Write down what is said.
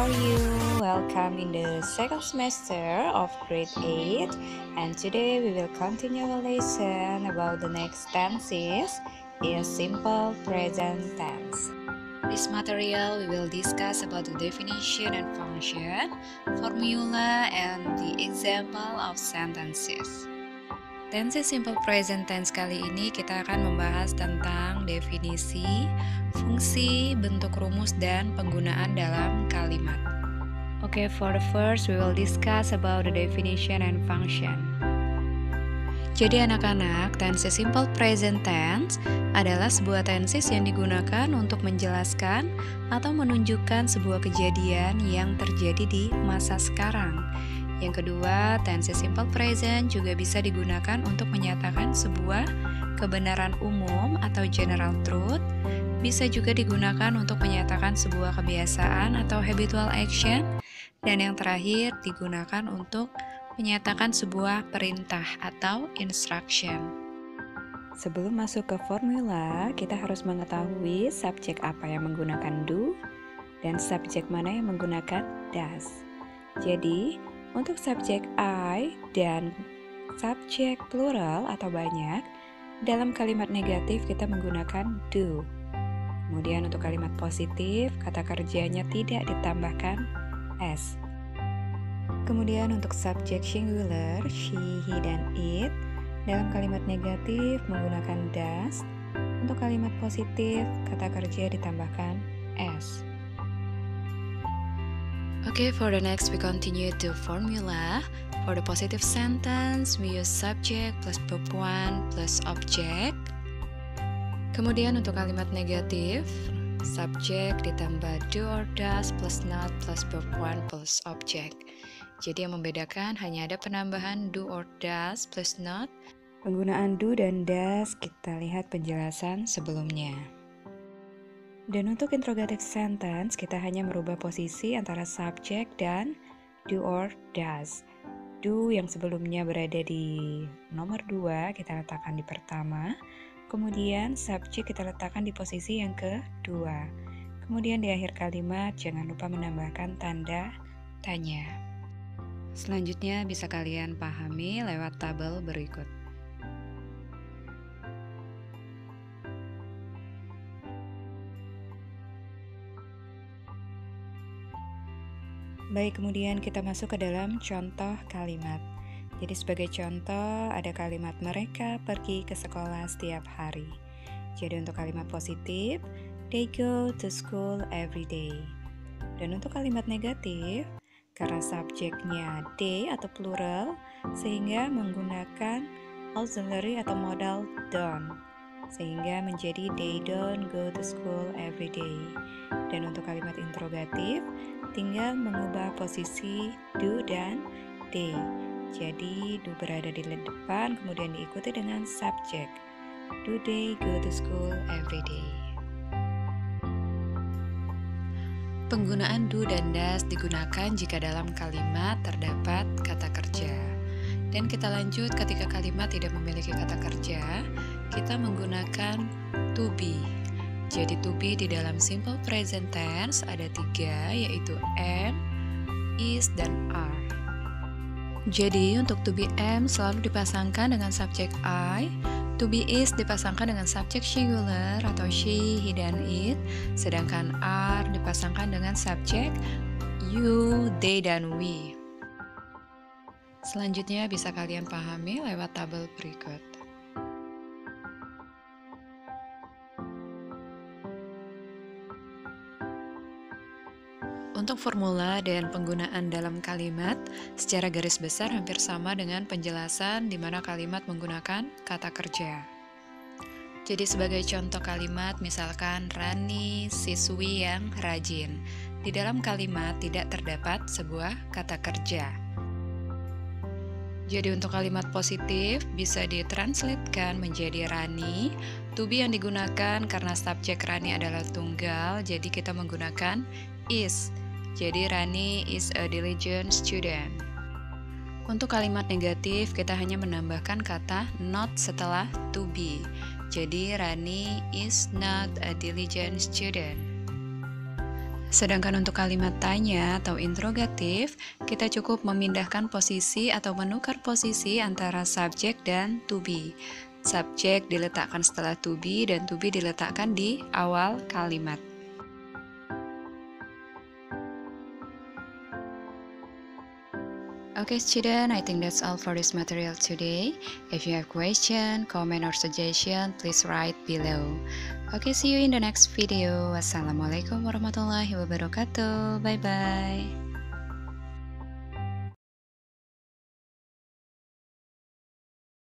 are you? Welcome in the second semester of grade 8, and today we will continue our lesson about the next tenses is simple present tense. This material we will discuss about the definition and function, formula, and the example of sentences. Tenses simple present tense kali ini kita akan membahas tentang definisi, fungsi, bentuk rumus, dan penggunaan dalam kalimat. Okay, for the first we will discuss about the definition and function. Jadi anak-anak, tenses simple present tense adalah sebuah tenses yang digunakan untuk menjelaskan atau menunjukkan sebuah kejadian yang terjadi di masa sekarang. Yang kedua, tenses simple present juga bisa digunakan untuk menyatakan sebuah kebenaran umum atau general truth. Bisa juga digunakan untuk menyatakan sebuah kebiasaan atau habitual action. Dan yang terakhir, digunakan untuk menyatakan sebuah perintah atau instruction. Sebelum masuk ke formula, kita harus mengetahui subjek apa yang menggunakan do dan subjek mana yang menggunakan does. Jadi, untuk subjek I dan subjek plural atau banyak, dalam kalimat negatif kita menggunakan do. Kemudian untuk kalimat positif, kata kerjanya tidak ditambahkan s. Kemudian untuk subjek singular, she, he, dan it, dalam kalimat negatif menggunakan does. Untuk kalimat positif, kata kerja ditambahkan s. Okay, for the next we continue to formula. For the positive sentence, we use subject plus verb 1 plus object. Kemudian untuk kalimat negatif, subject ditambah do or does plus not plus verb 1 plus object. Jadi yang membedakan hanya ada penambahan do or does plus not. Penggunaan do dan does kita lihat penjelasan sebelumnya. Dan untuk interrogative sentence, kita hanya merubah posisi antara subject dan do or does. Do yang sebelumnya berada di nomor 2, kita letakkan di pertama. Kemudian subject kita letakkan di posisi yang kedua. Kemudian di akhir kalimat, jangan lupa menambahkan tanda tanya. Selanjutnya bisa kalian pahami lewat tabel berikut. Baik, kemudian kita masuk ke dalam contoh kalimat. Jadi sebagai contoh ada kalimat mereka pergi ke sekolah setiap hari. Jadi untuk kalimat positif, they go to school every day. Dan untuk kalimat negatif, karena subjeknya they atau plural, sehingga menggunakan auxiliary atau modal don't. Sehingga menjadi they don't go to school every day. Dan untuk kalimat interrogatif, tinggal mengubah posisi do dan they. Jadi do berada di depan, kemudian diikuti dengan subjek. Do they go to school every day? Penggunaan do dan does digunakan jika dalam kalimat terdapat kata kerja. Dan kita lanjut ketika kalimat tidak memiliki kata kerja, kita menggunakan to be. Jadi to be di dalam simple present tense ada 3, yaitu am, is, dan are. Jadi untuk to be am selalu dipasangkan dengan subjek I, to be is dipasangkan dengan subjek singular atau she, he, dan it, sedangkan are dipasangkan dengan subjek you, they, dan we. Selanjutnya bisa kalian pahami lewat tabel berikut. Untuk formula dan penggunaan dalam kalimat, secara garis besar hampir sama dengan penjelasan di mana kalimat menggunakan kata kerja. Jadi sebagai contoh kalimat, misalkan Rani siswi yang rajin. Di dalam kalimat tidak terdapat sebuah kata kerja. Jadi untuk kalimat positif bisa ditranslatekan menjadi Rani. To be yang digunakan karena subjek Rani adalah tunggal, jadi kita menggunakan is. Jadi Rani is a diligent student. Untuk kalimat negatif kita hanya menambahkan kata not setelah to be. Jadi Rani is not a diligent student. Sedangkan untuk kalimat tanya atau interrogatif, kita cukup memindahkan posisi atau menukar posisi antara subjek dan to be. Subjek diletakkan setelah to be dan to be diletakkan di awal kalimat. Okay, student, I think that's all for this material today. If you have question, comment, or suggestion, please write below. Okay, see you in the next video. Wassalamualaikum warahmatullahi wabarakatuh. Bye-bye.